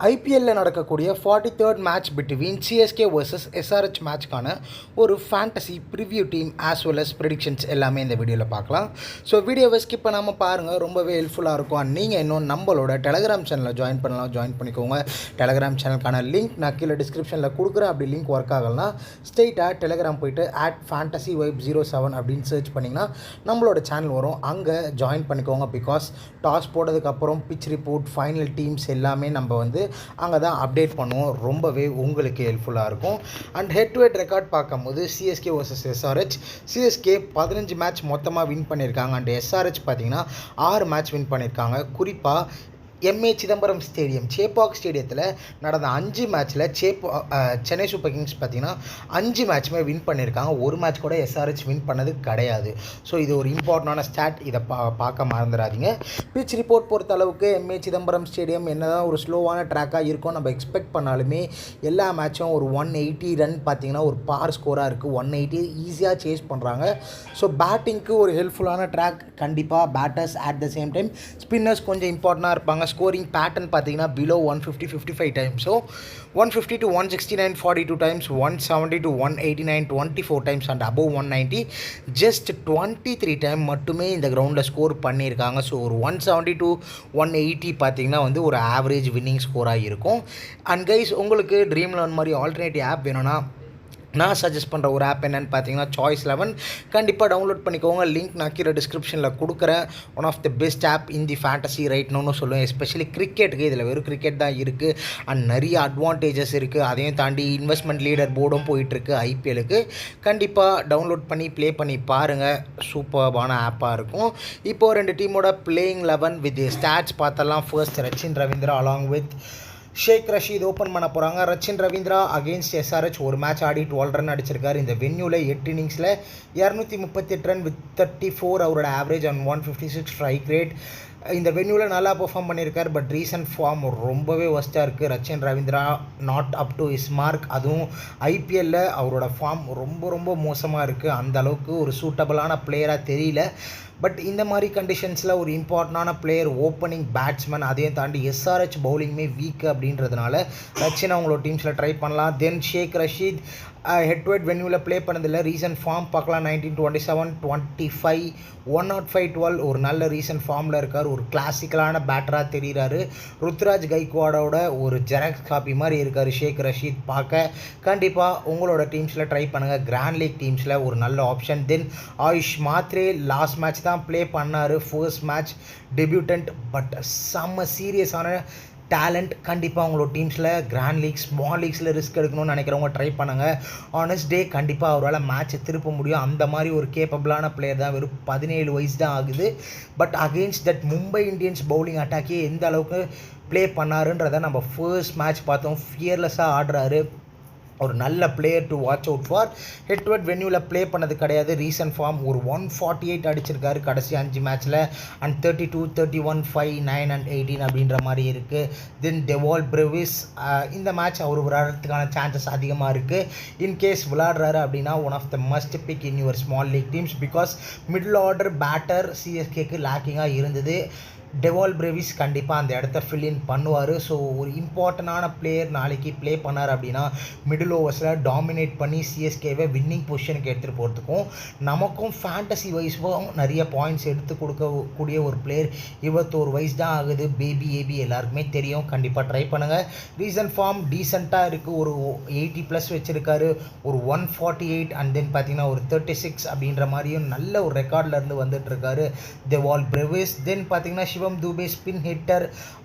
ஐபிஎல்லில் நடக்கக்கூடிய 43rd match between CSK versus SRH மேட்ச்க்கான ஒரு fantasy preview team as well as predictions எல்லாமே இந்த வீடியோவில் பார்க்கலாம். ஸோ வீடியோவை ஸ்கிப் பண்ணாமல் பாருங்கள், ரொம்பவே ஹெல்ப்ஃபுல்லாக இருக்கும். அண்ட் நீங்கள் இன்னும் நம்மளோட டெலகிராம் சேனலில் ஜாயின் பண்ணிக்கோங்க. டெலகிராம் சேனலுக்கான லிங்க் நான் கீழே டிஸ்கிரிப்ஷனில் கொடுக்குறேன். அப்படி லிங்க் ஒர்க் ஆகலைன்னா ஸ்ட்ரெயிட்டாக டெலகிராம் போய்ட்டு @fantasyvibe07 அப்படின்னு சர்ச் பண்ணிங்கன்னா நம்மளோட சேனல் வரும். அங்கே ஜாயின் பண்ணிக்கோங்க. பிகாஸ் டாஸ் போட்டதுக்கப்புறம் பிச் ரிப்போர்ட், ஃபைனல் டீம்ஸ் எல்லாமே நம்ம அங்கே தான் அப்டேட் பண்ணுவோம். ரொம்பவே உங்களுக்கு ஹெல்ப்ஃபுல்லாக இருக்கும். And head to head record பார்க்கும்போது CSK versus SRH, CSK 15 match மொத்தமாக வின் பண்ணியிருக்காங்க. அண்ட் எஸ்ஆர்ஹெச் பார்த்தீங்கன்னா 6 மேட்ச் வின் பண்ணியிருக்காங்க. குறிப்பாக எம்ஏ சிதம்பரம் ஸ்டேடியம், சேப்பாக் ஸ்டேடியத்தில் நடந்த 5 மேட்ச்சில் சென்னை சூப்பர் கிங்ஸ் பார்த்திங்கன்னா 5 மேட்ச்சுமே வின் பண்ணியிருக்காங்க. ஒரு மேட்ச் கூட எஸ்ஆர்ஹெச் வின் பண்ணது கிடையாது. ஸோ இது ஒரு இம்பார்ட்டண்டான ஸ்டாட், இதை பார்க்க மறந்துடாதீங்க. பிச் ரிப்போர்ட் பொறுத்த அளவுக்கு எம்ஏ சிதம்பரம் ஸ்டேடியம் என்ன தான் ஒரு ஸ்லோவான ட்ராக்காக இருக்கும் நம்ம எக்ஸ்பெக்ட் பண்ணாலுமே எல்லா மேட்சும் ஒரு 180 ரன் பார்த்திங்கன்னா ஒரு பார் ஸ்கோராக இருக்குது. 180 ஈஸியாக சேஸ் பண்ணுறாங்க. ஸோ பேட்டிங்க்கு ஒரு ஹெல்ப்ஃபுல்லான ட்ராக் கண்டிப்பாக. Batters at the same time spinners கொஞ்சம் இம்பார்ட்டண்டாக இருப்பாங்க. ஸ்கோரிங் பேட்டர்ன் பார்த்தீங்கன்னா below 150 55 டைம்ஸோ, 150 to 169 42 times, 170 to 189 24 times and above 190 just 23 time மட்டுமே இந்த கிரவுண்டில் ஸ்கோர் பண்ணியிருக்காங்க. ஸோ ஒரு 170 to 180 பார்த்தீங்கன்னா ஒரு ஆவரேஜ் வின்னிங் ஸ்கோராக இருக்கும். அண்ட் கைஸ், உங்களுக்கு ட்ரீம் லெவன் மாதிரி ஆல்டர்னேட்டிவ் ஆப் வேணும்னா நான் சஜஸ்ட் பண்ணுற ஒரு ஆப் என்னென்னு பார்த்தீங்கன்னா சாய்ஸ் 11. கண்டிப்பாக டவுன்லோட் பண்ணிக்கோங்க. லிங்க் நான் கீழே டிஸ்கிரிப்ஷனில் கொடுக்குறேன். One of the best app in the fantasy ரைட்னு சொல்லுவேன். எஸ்பெஷலி கிரிக்கெட்டுக்கு இதில் வெறும் கிரிக்கெட் தான் இருக்குது. அண்ட் நிறைய அட்வான்டேஜஸ் இருக்குது. அதையும் தாண்டி இன்வெஸ்ட்மெண்ட் லீடர் போர்டும் போயிட்டுருக்கு ஐபிஎலுக்கு. கண்டிப்பாக டவுன்லோட் பண்ணி ப்ளே பண்ணி பாருங்கள். சூப்பர்பான ஆப்பாக இருக்கும். இப்போது 2 டீமோட பிளேயிங் 11 வித் ஸ்டாட்ஸ் பார்த்தலாம். First Rachin Ravindra along with Shaik Rasheed open பண்ண போகிறாங்க. ரச்சின் ரவீந்திரா அகெயின்ஸ்ட் எஸ்ஆர்ஹெச் ஒரு மேட்ச் ஆடி 12 ரன் அடிச்சிருக்காரு. இந்த வென்யூவில் 8 இன்னிங்ஸில் 238 ரன் வித் 34 அவரோட ஆவரேஜ் அண்ட் 156 ஸ்ட்ரைக் ரேட். இந்த வென்யூவில் நல்லா பெர்ஃபார்ம் பண்ணியிருக்கார். பட் ரீசன்ட் ஃபார்ம் ரொம்பவே ஒஸ்ட்டாக இருக்குது. Rachin Ravindra not up to is mark. அதுவும் ஐபிஎல்லில் அவரோட ஃபார்ம் ரொம்ப மோசமாக இருக்குது. அந்த அளவுக்கு ஒரு சூட்டபிளான பிளேயராக தெரியல. பட் இந்த மாதிரி கண்டிஷன்ஸில் ஒரு இம்பார்ட்டண்டான பிளேயர், ஓப்பனிங் பேட்ஸ்மேன், அதையும் தாண்டி எஸ்ஆர்ஹெச் பவுலிங்குமே வீக்கு அப்படின்றதுனால ரச்சின் அவங்களோட டீம்ஸில் ட்ரை பண்ணலாம். Then Shaik Rasheed head to head வென்யூவில் ப்ளே பண்ணதில்லை. ரீசன்ட் ஃபார்ம் பார்க்கலாம். 19 27 25 105 12 ஒரு நல்ல ரீசன்ட் ஃபார்மில் இருக்கார். ஒரு கிளாசிக்கலான பேட்டராக தெரிகிறாரு. ருத்ராஜ் கைக்வாடோட ஒரு ஜெராக்ஸ் காப்பி மாதிரி இருக்கார் ஷேக் ரஷீத் பார்க்க. கண்டிப்பாக உங்களோட டீம்ஸில் ட்ரை பண்ணுங்கள். கிராண்ட் லீக் டீம்ஸில் ஒரு நல்ல ஆப்ஷன். தென் ஆயுஷ் மாத்ரே லாஸ்ட் மேட்ச் தான் ப்ளே பண்ணார். First match debutant. பட் செம்ம சீரியஸான டேலண்ட். கண்டிப்பாக உங்களோட டீம்ஸில் கிராண்ட் லீக்ஸ், ஸ்மால் லீக்ஸில் ரிஸ்க் எடுக்கணும்னு நினைக்கிறவங்க ட்ரை பண்ணுங்கள். ஆனஸ்ட் டே கண்டிப்பாக அவரால் மேட்ச்சை திருப்ப முடியும். அந்த மாதிரி ஒரு கேப்பபிளான பிளேயர் தான். வெறும் 17 வயசு தான் ஆகுது. But against that Mumbai Indians bowling அட்டாக்கே எந்த அளவுக்கு ப்ளே பண்ணாருன்றதை நம்ம ஃபர்ஸ்ட் மேட்ச் பார்த்தோம். ஃபியர்லெஸ்ஸாக ஆடுறாரு. ஒரு நல்ல player to watch out for. Head to head வென்யூவில் ப்ளே பண்ணது கிடையாது. ரீசன்ட் ஃபார்ம் ஒரு 148 அடிச்சிருக்காரு கடைசி 5 மேட்ச்சில். அண்ட் 32 31 5 9 and 18 அப்படின்ற மாதிரி இருக்குது. தென் டெவால் பிரெவிஸ் இந்த மேட்ச் அவர் விளையாடுறதுக்கான சான்சஸ் அதிகமாக இருக்குது. இன்கேஸ் விளையாடுறாரு அப்படின்னா one of the must pick in your small league teams. Because middle order batter சிஎஸ்கேக்கு லேக்கிங்காக இருந்தது. டெவால் பிரெவிஸ் கண்டிப்பாக அந்த இடத்த ஃபில் இன் பண்ணுவார். ஸோ ஒரு இம்பார்ட்டண்டான பிளேயர் நாளைக்கு ப்ளே பண்ணார் அப்படின்னா மிடில் ஓவர்ஸில் டாமினேட் பண்ணி சிஎஸ்கேவை வின்னிங் பொசிஷனுக்கு எடுத்துகிட்டு போகிறதுக்கும் நமக்கும் ஃபேண்டசி வைஸும் நிறைய பாயிண்ட்ஸ் எடுத்து கொடுக்கக்கூடிய ஒரு பிளேயர். 21 வயசு தான் ஆகுது. ஏபி எல்லாருக்குமே தெரியும். கண்டிப்பாக ட்ரை பண்ணுங்கள். ரீசன்ட் ஃபார்ம் டீசெண்டாக இருக்குது. ஒரு 80+ வச்சுருக்காரு. ஒரு 148 அண்ட் தென் பார்த்தீங்கன்னா ஒரு 36 அப்படின்ற மாதிரியும் நல்ல ஒரு ரெக்கார்ட்லேருந்து வந்துட்டுருக்காரு டெவால் பிரெவிஸ். தென் பார்த்தீங்கன்னா சிவம் துபே ஸ்பின் ஹிட்டர்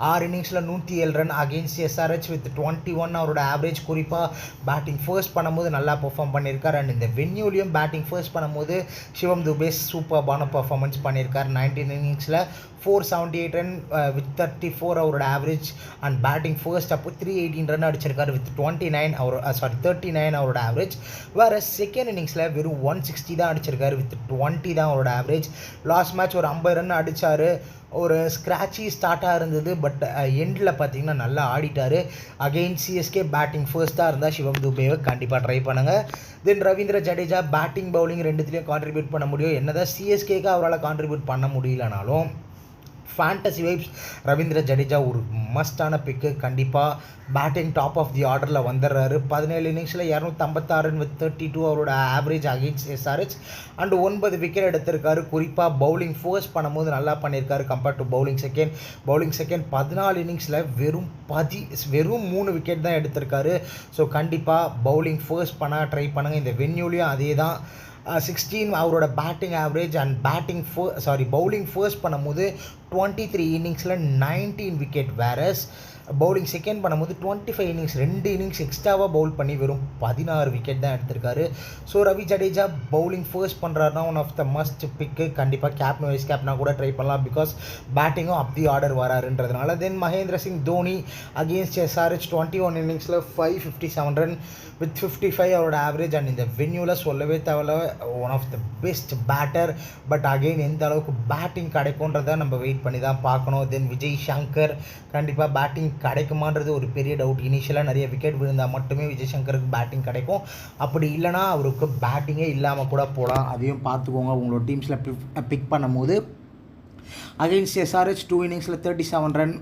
6 இன்னிங்ஸில் 107 ரன் அகெயின்ஸ்ட் எஸ்ஆர்ஹெச் வித் 21 அவரோட ஆவரேஜ். குறிப்பாக பேட்டிங் ஃபர்ஸ்ட் பண்ணும்போது நல்லா பெர்ஃபார்ம் பண்ணியிருக்கார். அண்ட் இந்த வென்யூலையும் பேட்டிங் ஃபர்ஸ்ட் பண்ணும்போது சிவம் துபே சூப்பர்பான பெர்ஃபார்மன்ஸ் பண்ணியிருக்கார். 19 இன்னிங்ஸில் 478 ரன் வித் 34 அவரோட ஆவரேஜ். அண்ட் பேட்டிங் ஃபர்ஸ்ட் அப்போ 318 ரன் அடிச்சிருக்காரு வித் 39 அவரோட ஆவரேஜ். வேறு செகண்ட் இன்னிங்ஸில் வெறும் 160 தான் அடிச்சிருக்காரு வித் 20 தான் அவரோட ஆவரேஜ். லாஸ்ட் மேட்ச் ஒரு 50 ரன் அடித்தார். ஒரு ஸ்க்ராட்சி ஸ்டார்ட்டாக இருந்தது. பட் எண்டில் பார்த்தீங்கன்னா நல்லா ஆடிட்டார். அகெயின் சிஎஸ்கே பேட்டிங் ஃபர்ஸ்ட்டாக இருந்தால் சிவம் துபேவை கண்டிப்பாக ட்ரை பண்ணுங்கள். Then Ravindra Jadeja batting bowling ரெண்டுத்துலேயும் கான்ட்ரிபியூட் பண்ண முடியும். என்ன தான் சிஎஸ்கேக்கு அவரால் கான்ட்ரிபியூட் பண்ண முடியலனாலும் ஃபேண்டசி வைப்ஸ் ரவீந்திர ஜடேஜா ஒரு மஸ்டான பிக்கு. கண்டிப்பாக பேட்டிங் டாப் ஆஃப் தி ஆர்டரில் வந்துடுறாரு. 17 இன்னிங்ஸில் 256 வித் 32 அவரோட average against SRH and 9 wicket எடுத்திருக்காரு. குறிப்பாக பவுலிங் ஃபர்ஸ்ட் பண்ணும்போது நல்லா பண்ணியிருக்காரு கம்பேர்ட் டு பவுலிங் செகண்ட் 14 இன்னிங்ஸில் வெறும் 3 விக்கெட் தான் எடுத்திருக்காரு. ஸோ கண்டிப்பாக பவுலிங் ஃபர்ஸ்ட் பண்ண ட்ரை பண்ணுங்கள். இந்த வென்யூலையும் அதே தான் 16 அவரோட batting average and bowling first பண்ணும்போது 23 இன்னிங்ஸில் 19 விக்கெட். வேரஸ் பவுலிங் செகண்ட் பண்ணும்போது 25 இன்னிங்ஸ் 2 இன்னிங்ஸ் எக்ஸ்ட்ராவாக பவுல் பண்ணி வெறும் 16 விக்கெட் தான் எடுத்திருக்காரு. So Ravi Jadeja bowling first பண்ணுறாருனா one of the must pick. கண்டிப்பாக கேப்டன் வைஸ் கேப்டனா கூட ட்ரை பண்ணலாம், பிகாஸ் பேட்டிங்கும் அப் தி ஆர்டர் வராருன்றதுனால. Then Mahendra Singh Dhoni against SRH 21 இன்னிங்ஸில் 557 ரன் வித் 55 அவரோட ஆவரேஜ் அண்ட் இந்த வென்யூவில் சொல்லவே தேவையில்ல, one of the best batter. But again எந்த அளவுக்கு பேட்டிங் கிடைக்கும்ன்றதை நம்ம வெயிட் பண்ணி தான் பார்க்கணும். தென் விஜய் சங்கர் கண்டிப்பாக பேட்டிங் கிடைக்குமான்றது ஒரு பெரிய டவுட். இனிஷியலாக நிறைய விக்கெட் விழுந்தால் மட்டுமே விஜய் சங்கருக்கு பேட்டிங் கிடைக்கும். அப்படி இல்லைனா அவருக்கு பேட்டிங்கே இல்லாமல் கூட போகலாம். அதையும் பார்த்துக்கோங்க உங்களோட டீம்ஸில் பிக் பண்ணும்போது. அகெயின்ஸ்ட் SRH 2 இன்னிங்ஸில் 37 ரன்,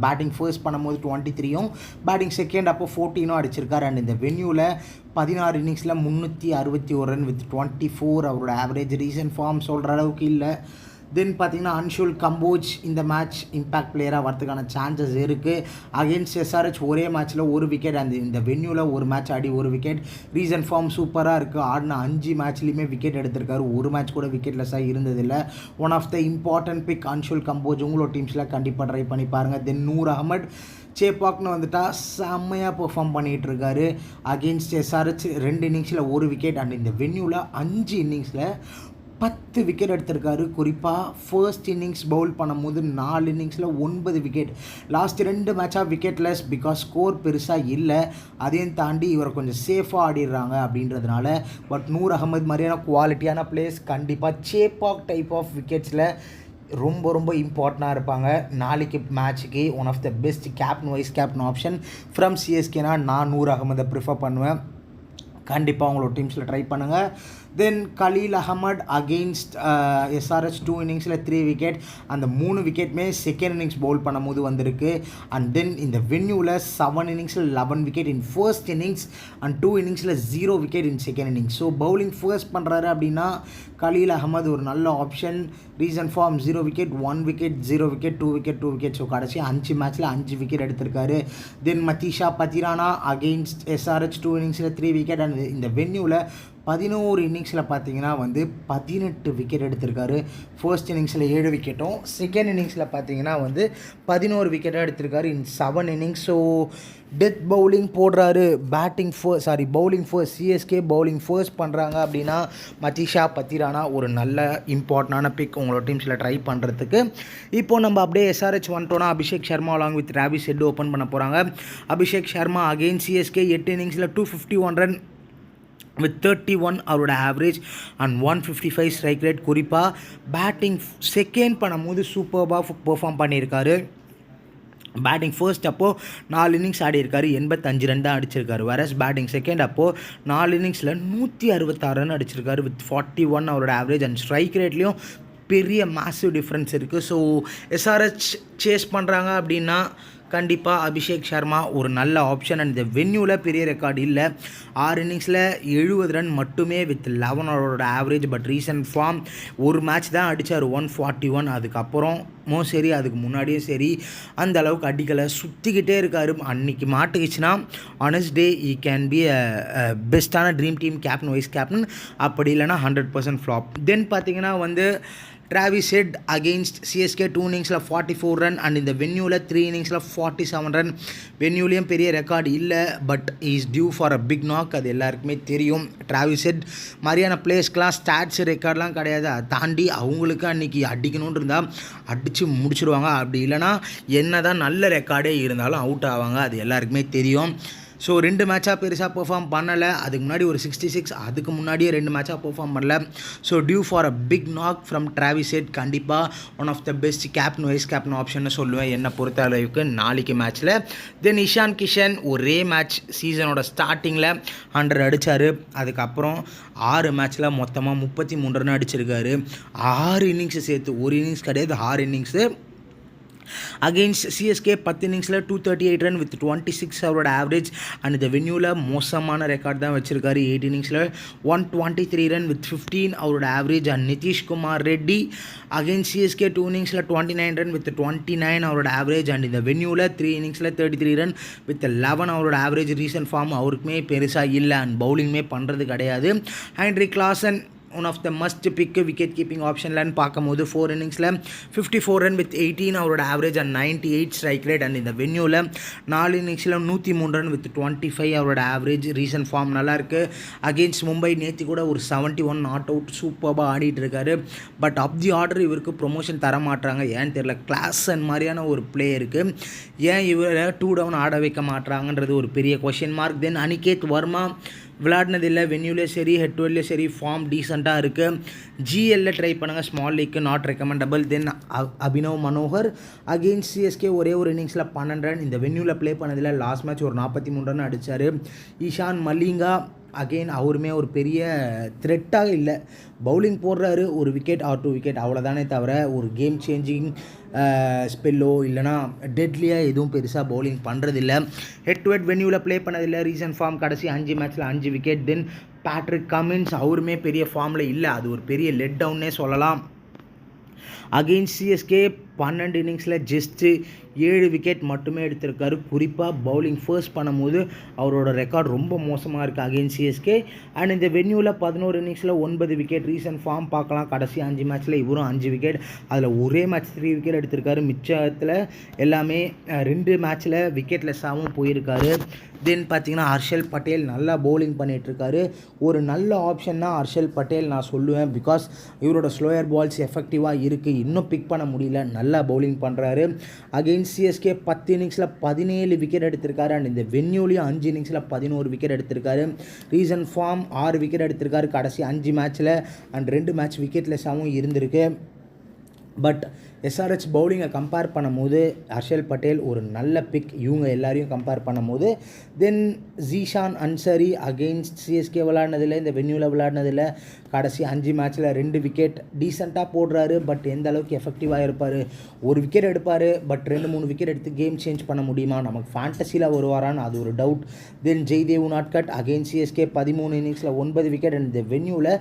பேட்டிங் ஃபர்ஸ்ட் பண்ணும்போது 23யும் பேட்டிங் செகண்ட் அப்போ 14ம் அடிச்சிருக்காரு. அண்ட் இந்த வென்யூவில் 16 இன்னிங்ஸில் 361 ரன் வித் 24 அவரோட ஆவரேஜ். ரீசன்ட் ஃபார்ம் சொல்கிற அளவுக்கு இல்லை. தென் பார்த்தீங்கன்னா அன்ஷுல் கம்போஜ் இந்த மேட்ச் இம்பேக்ட் பிளேயராக வரதுக்கான சான்சஸ் இருக்குது. அகெயின்ஸ்ட் SRH ஒரே மேட்ச்சில் 1 விக்கெட், அந்த இந்த வென்யூவில் ஒரு மேட்ச் ஆடி 1 விக்கெட். ரீசன்ட் ஃபார்ம் சூப்பராக இருக்குது. ஆடின 5 மேட்ச்லேயுமே விக்கெட் எடுத்திருக்காரு. ஒரு மேட்ச் கூட விக்கெட்லெஸ்ஸாக இருந்ததில்லை. One of the important pick Anshul Kamboj. உங்களோட டீம்ஸில் கண்டிப்பாக ட்ரை பண்ணி பாருங்கள். தென் நூர் அகமட் சேப்பாக்னு வந்துட்டா செம்மையாக பெர்ஃபார்ம் பண்ணிகிட்டு இருக்காரு. அகெயின்ஸ்ட் SRH 2 இன்னிங்ஸில் 1 விக்கெட் அண்ட் இந்த வென்யூவில் 5 இன்னிங்ஸில் 10 விக்கெட் எடுத்திருக்காரு. குறிப்பாக ஃபர்ஸ்ட் இன்னிங்ஸ் பவுல் பண்ணும்போது 4 இன்னிங்ஸில் 9 விக்கெட். லாஸ்ட் 2 மேட்சாக விக்கெட்லெஸ், பிகாஸ் ஸ்கோர் பெருசாக இல்லை. அதையும் தாண்டி இவரை கொஞ்சம் சேஃபாக ஆடிடுறாங்க அப்படின்றதுனால. பட் நூர் அகமது மாதிரியான குவாலிட்டியான பிளேயர்ஸ் கண்டிப்பாக சேப்பாக் டைப் ஆஃப் விக்கெட்ஸில் ரொம்ப இம்பார்ட்டண்ட்டாக இருப்பாங்க. நாளைக்கு மேட்ச்சுக்கு one of the best captain vice captain option from சிஎஸ்கேனா நான் நூர் அகமதை ப்ரிஃபர் பண்ணுவேன். கண்டிப்பாக உங்களோட டீம்ஸில் ட்ரை பண்ணுங்கள். தென் கலீல் அகமட் அகெயின்ஸ்ட் SRH 2 இன்னிங்ஸில் 3 விக்கெட். அந்த 3 விக்கெட்டுமே செகண்ட் இன்னிங்ஸ் பவுல் பண்ணும்போது வந்திருக்கு. அண்ட் தென் இந்த வென்யூவில் 7 இன்னிங்ஸில் 11 wicket in first innings and 2 இன்னிங்ஸில் 0 wicket in second innings. So bowling first பண்ணுறாரு அப்படின்னா கலீல் அகமது ஒரு நல்ல option. Reason form 0 wicket 1 wicket 0 wicket 2 wicket 2 wicket. So கடைசி 5 மேட்ச்சில் 5 விக்கெட் எடுத்திருக்காரு. Then Matheesha Pathirana against SRH 2 இன்னிங்ஸில் 3 விக்கெட் அண்ட் இந்த வென்யூவில் 11 இன்னிங்ஸில் பார்த்தீங்கன்னா 18 விக்கெட் எடுத்திருக்காரு. ஃபர்ஸ்ட் இன்னிங்ஸில் 7 விக்கெட்டும் செகண்ட் இன்னிங்ஸில் பார்த்தீங்கன்னா 11 விக்கெட்டாக எடுத்திருக்காரு இன் 7 இன்னிங்ஸ். ஸோ டெத் பவுலிங் போடுறாரு. Bowling first CSK bowling first பண்ணுறாங்க அப்படின்னா மதீஷா பத்திரானா ஒரு நல்ல இம்பார்ட்டண்டான பிக் உங்களோட டீம்ஸில் ட்ரை பண்ணுறதுக்கு. இப்போ நம்ம அப்படியே SRH வந்துட்டோன்னா Abhishek Sharma along with Travis Head open பண்ண போகிறாங்க. அபிஷேக் சர்மா அகெயின்ஸ்ட் சிஎஸ்கே 8 இன்னிங்ஸில் 251 ரன் வித் 31 அவரோட ஆவரேஜ் அண்ட் 155 ஸ்ட்ரைக் ரேட். குறிப்பாக பேட்டிங் செகண்ட் பண்ணும்போது சூப்பர்பாக பெர்ஃபார்ம் பண்ணியிருக்காரு. பேட்டிங் ஃபர்ஸ்ட் அப்போது 4 இன்னிங்ஸ் ஆடி இருக்காரு, 85 ரன் தான் அடிச்சிருக்காரு. வேறஸ் பேட்டிங் செகண்ட் அப்போது 4 இன்னிங்ஸில் 166 ரன் அடிச்சிருக்காரு வித் 41 அவரோட ஆவரேஜ் அண்ட் ஸ்ட்ரைக் ரேட்லேயும் பெரிய மேசிவ் டிஃப்ரென்ஸ் இருக்குது. ஸோ SRH சேஸ் பண்ணுறாங்க அப்படின்னா கண்டிப்பாக அபிஷேக் சர்மா ஒரு நல்ல ஆப்ஷன். அண்ட் இந்த வென்யூவில் பெரிய ரெக்கார்டு இல்லை. 6 இன்னிங்ஸில் 70 ரன் மட்டுமே வித் 11 அவரோட ஆவரேஜ். பட் ரீசன்ட் ஃபார்ம் ஒரு மேட்ச் தான் அடித்தார் 141. அதுக்கப்புறமும் சரி அதுக்கு முன்னாடியும் சரி அந்த அளவுக்கு அடிக்கலை, சுற்றிக்கிட்டே இருக்கார். அன்றைக்கி மாட்டுக்குச்சுன்னா on his day he can be பெஸ்ட்டான dream team captain vice captain. அப்படி இல்லைனா 100% ஃப்ளாப். தென் பார்த்தீங்கன்னா டிராவிஸ் ஹெட் அகெயின்ஸ்ட் சிஎஸ்கே 2 இன்னிங்ஸில் 44 ரன் அண்ட் இந்த வென்யூவில் 3 இன்னிங்ஸில் 47 ரன். வென்யூலேயும் பெரிய ரெக்கார்டு இல்லை, but is due for a big knock. அது எல்லாருக்குமே தெரியும். டிராவிஸ் ஹெட் மாதிரியான பிளேயர்ஸ்க்கெலாம் ஸ்டாட்ஸ் ரெக்கார்ட்லாம் கிடையாது. அதை தாண்டி அவங்களுக்கு அன்றைக்கி அடிக்கணும்னு இருந்தால் அடித்து முடிச்சுடுவாங்க. அப்படி இல்லைனா என்ன தான் நல்ல ரெக்கார்டே இருந்தாலும் அவுட் ஆவாங்க. அது எல்லாருக்குமே தெரியும். ஸோ 2 மேட்சாக பெருசாக பெர்ஃபார்ம் பண்ணலை. அதுக்கு முன்னாடி ஒரு 66, அதுக்கு முன்னாடியே 2 மேட்சாக பெர்ஃபார்ம் பண்ணல. So due for a big knock from Travis Head. கண்டிப்பாக one of the best captain vice captain ஆப்ஷன்னு சொல்லுவேன் என்னை பொறுத்த அளவுக்கு நாளைக்கு மேட்ச்சில். தென் இஷான் கிஷன் ஒரே மேட்ச் சீசனோட ஸ்டார்டிங்கில் 100 அடித்தார். அதுக்கப்புறம் 6 மேட்ச்சில் மொத்தமாக 33 ரன் அடிச்சிருக்காரு. 6 இன்னிங்ஸு சேர்த்து, ஒரு இன்னிங்ஸ் கிடையாது 6 இன்னிங்ஸு அகெயின்ஸ்ட் சிஎஸ்கே 10 இன்னிங்ஸில் 238 ரன் வித் 26 அவரோட ஆவரேஜ். அண்ட் இந்த வென்யூவில் மோசமான ரெக்கார்ட் தான் வச்சிருக்காரு. 8 இன்னிங்ஸில் 123 ரன் வித் 15 அவரோட average. And Nitish Kumar Reddy against CSK 2 இன்னிங்ஸில் 29 ரன் வித் 29 அவரோட ஆவரேஜ். அண்ட் இந்த வென்யூவில் 3 இன்னிங்ஸில் 33 ரன் வித் 11 அவரோட ஆவரேஜ். ரீசன்ட் ஃபார்ம் அவருக்குமே பெருசாக இல்லை அண்ட் பவுலிங்குமே பண்ணுறது கிடையாது. Heinrich Klaasen one of the must pick wicket keeping ஆப்ஷன்லன்னு பார்க்கும்போது 4 இன்னிங்ஸில் 54 ரன் வித் 18 அவரோட average and 98 strike rate. And இந்த வென்யூவில் 4 இன்னிங்ஸில் 103 ரன் வித் 25 அவரோட ஆவரேஜ். ரீசன்ட் ஃபார்ம் நல்லாயிருக்கு. அகெயின்ஸ்ட் மும்பை நேற்று கூட ஒரு 71 நாட் அவுட் சூப்பராக ஆடிட்டு இருக்காரு. பட் ஆஃப் தி ஆர்டர் இவருக்கு ப்ரொமோஷன் தர மாட்டுறாங்க, ஏன்னு தெரியல. கிளாசன் மாதிரியான ஒரு பிளேயருக்கு ஏன் இவரை 2 டவுன் ஆட வைக்க மாட்டுறாங்கன்றது ஒரு பெரிய கொஷின் மார்க். தென் அனிகேத் வர்மா விளையாடினதில்லை, வென்யூலேயும் சரி ஹெட் டு ஹெட்லேயும் சரி ஃபார்ம் டீசெண்டாக இருக்குது. ஜிஎல்ல ட்ரை பண்ணுங்கள், small leak not recommendable. Then Abhinav Manohar against CSK ஒரே ஒரு இன்னிங்ஸில் 12 ரன். இந்த வென்யூவில் ப்ளே பண்ணதில்லை. லாஸ்ட் மேட்ச் ஒரு 43 ரன் அடித்தார். ஈஷான் மலிங்கா அகெயின் அவருமே ஒரு பெரிய த்ரெட்டாக இல்லை. பவுலிங் போடுறாரு, ஒரு விக்கெட் ஆர் 2 விக்கெட் அவ்வளோதானே தவிர ஒரு கேம் சேஞ்சிங் ஸ்பெல்லோ இல்லைனா டெட்லியாக எதுவும் பெருசாக பவுலிங் பண்ணுறதில்ல. ஹெட் டு ஹெட் வென்யூவில் ப்ளே பண்ணதில்லை. ரீசன்ட் ஃபார்ம் கடைசி 5 மேட்ச்சில் 5 விக்கெட். தென் பேட்ரிக் கமின்ஸ் அவருமே பெரிய ஃபார்மில் இல்லை, அது ஒரு பெரிய லெட் டவுன்னே சொல்லலாம். அகெயின்ஸ்ட் சிஎஸ்கே 12 இன்னிங்ஸில் ஜஸ்ட்டு 7 விக்கெட் மட்டுமே எடுத்திருக்காரு. குறிப்பாக பவுலிங் ஃபர்ஸ்ட் பண்ணும்போது அவரோட ரெக்கார்ட் ரொம்ப மோசமாக இருக்குது அகெயின்ஸ்ட் சிஎஸ்கே. அண்ட் இந்த வென்யூவில் 11 இன்னிங்ஸில் 9 விக்கெட். ரீசன்ட் ஃபார்ம் பார்க்கலாம், கடைசி 5 மேட்ச்சில் இவரும் 5 விக்கெட். அதில் ஒரே மேட்ச் 3 விக்கெட் எடுத்திருக்காரு. மிச்சத்தில் எல்லாமே 2 மேட்ச்சில் விக்கெட்லெஸ்ஸாகவும் போயிருக்காரு. தென் பார்த்தீங்கன்னா ஹர்ஷல் பட்டேல் நல்லா பவுலிங் பண்ணிகிட்ருக்காரு. ஒரு நல்ல ஆப்ஷன்னா ஹர்ஷல் பட்டேல் நான் சொல்லுவேன். பிகாஸ் இவரோட ஸ்லோயர் பால்ஸ் எஃபெக்டிவாக இருக்குது, இன்னும் பிக் பண்ண முடியல, நல்லா பவுலிங் பண்ணுறாரு. அகெயின்ஸ்ட் சிஎஸ்கே 10 இன்னிங்ஸில் 17 விக்கெட் எடுத்திருக்காரு. அண்ட் இந்த வென்யூலையும் 5 இன்னிங்ஸில் 11 விக்கெட் எடுத்திருக்காரு. ரீசன்ட் ஃபார்ம் 6 விக்கெட் எடுத்திருக்காரு கடைசி 5 மேட்ச்சில். அண்ட் 2 மேட்ச் விக்கெட்லெஸ்ஸாகவும் இருந்திருக்கு. பட் எஸ்ஆர்ஹெச் பவுலிங்கை கம்பேர் பண்ணும்போது ஹர்ஷல் பட்டேல் ஒரு நல்ல பிக், இவங்க எல்லாரையும் கம்பேர் பண்ணும்போது. தென் ஜீஷான் அன்சாரி அகெயின்ஸ்ட் சிஎஸ்கே விளையாடினதில்லை, இந்த வென்யூவில் விளையாடினதில்லை. கடைசி 5 மேட்ச்சில் 2 விக்கெட் டீசெண்டாக போடுறாரு. பட் எந்த அளவுக்கு எஃபெக்டிவாக இருப்பார்? ஒரு விக்கெட் எடுப்பார், பட் 2-3 விக்கெட் எடுத்து கேம் சேஞ்ச் பண்ண முடியுமா? நமக்கு ஃபேண்டசியில் வருவாரான்னு அது ஒரு டவுட். தென் ஜெய்தேவ் உனாட்கட் அகெயின்ஸ்ட் சிஎஸ்கே 13 இன்னிங்ஸில் 9 விக்கெட். அண்ட் இந்த வென்யூவில்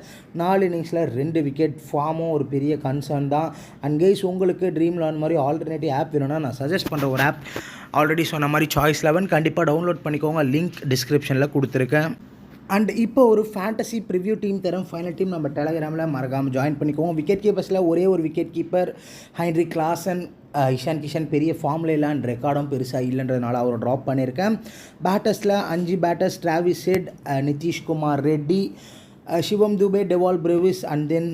4 இன்னிங்ஸில் 2 விக்கெட். ஃபார்மும் ஒரு பெரிய கன்சர்ன் தான். அண்ட் கைஸ், உங்களுக்கு ட்ரீம் லேர்ன் மாதிரி ஆல்டர்னேட்டிவ் ஆப் வேணும்னா நான் சஜஸ்ட் பண்ணுற ஒரு ஆப் ஆல்ரெடி சொன்ன மாதிரி சாய்ஸ் 11 கண்டிப்பாக டவுன்லோட் பண்ணிக்கோங்க. லிங்க் டிஸ்கிரிப்ஷனில் கொடுத்துருக்கேன். அண்ட் இப்போ ஒரு ஃபேண்டசி ப்ரிவ்யூ டீம் தரும். ஃபைனல் டீம் நம்ம டெலகிராமில் மறக்காமல் ஜாயின் பண்ணிக்கோங்க. விக்கெட் கீப்பர்ஸில் ஒரே ஒரு wicket keeper Heinrich Klaasen. Ishan Kishan பெரிய ஃபார்மில் இல்லை அண்ட் ரெக்கார்டும் பெருசாக இல்லைன்றதுனால அவரை ட்ராப் பண்ணியிருக்கேன். பேட்டர்ஸில் 5 batters Travis Head, Nitish Kumar Reddy, Shivam Dube, Dewald Brevis and then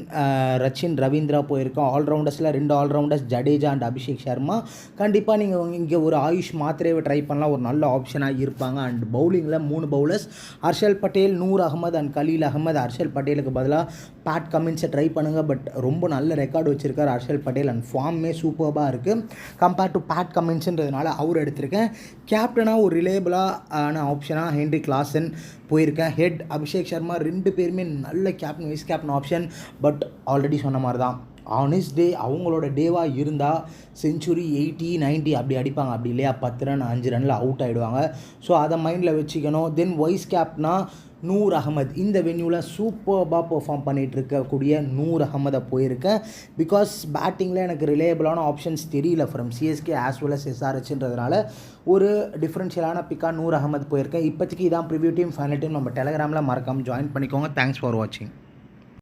Rachin Ravindra போயிருக்கோம். ஆல்ரவுண்டர்ஸில் 2 ஆல்ரவுண்டர்ஸ் ஜடேஜா அண்ட் அபிஷேக் சர்மா. கண்டிப்பாக நீங்கள் இங்கே ஒரு ஆயுஷ் மாத்திரையை ட்ரை பண்ணலாம், ஒரு நல்ல ஆப்ஷனாக இருப்பாங்க. அண்ட் பவுலிங்கில் 3 பவுலர்ஸ் ஹர்ஷல் பட்டேல், நூர் அகமது அண்ட் கலீல் அகமது. ஹர்ஷல் பட்டேலுக்கு பதிலாக பேட் கமின்ஸை ட்ரை பண்ணுங்கள். பட் ரொம்ப நல்ல ரெக்கார்டு வச்சுருக்கார் ஹர்ஷல் பட்டேல் அண்ட் ஃபார்மே சூப்பராக இருக்குது கம்பேர்ட் டு பேட் கமின்ஸுன்றதுனால அவர் எடுத்திருக்கேன். கேப்டனாக ஒரு ரிலேபிளான ஆப்ஷனாக ஹென்ரிக் கிளாசன் போயிருக்கேன். ஹெட் அபிஷேக் சர்மா, 2 பேருமே நல்ல captain vice captain option. But already சொன்ன மாதிரி தான், ஆனஸ்ட் டே அவங்களோட டேவாக இருந்தால் செஞ்சுரி 80, 90 அப்படி அடிப்பாங்க. அப்படி இல்லையா 10 ரன் 5 ரனில் அவுட் ஆகிடுவாங்க. ஸோ அதை மைண்டில் வச்சுக்கணும். தென் வைஸ் கேப்டனா நூர் அகமது. இந்த வென்யூவில் சூப்பர்பாக பெர்ஃபார்ம் பண்ணிகிட்டு இருக்கக்கூடிய நூர் அகமதை போயிருக்கேன். பிகாஸ் பேட்டிங்கில் எனக்கு ரிலேபிளான ஆப்ஷன்ஸ் தெரியல from CSK as well as எஸ்ஆர்ஹெச்ன்றதுனால ஒரு டிஃப்ரென்ஷியலான பிக்காக நூர் அகமது போயிருக்கேன். இப்போதைக்கு இதான் ப்ரிவ்யூ டீம். ஃபைனல் டீம் நம்ம டெலகிராமில் மறக்காமல் ஜாயின் பண்ணிக்கோங்க. தேங்க்ஸ் ஃபார் வாட்சிங்.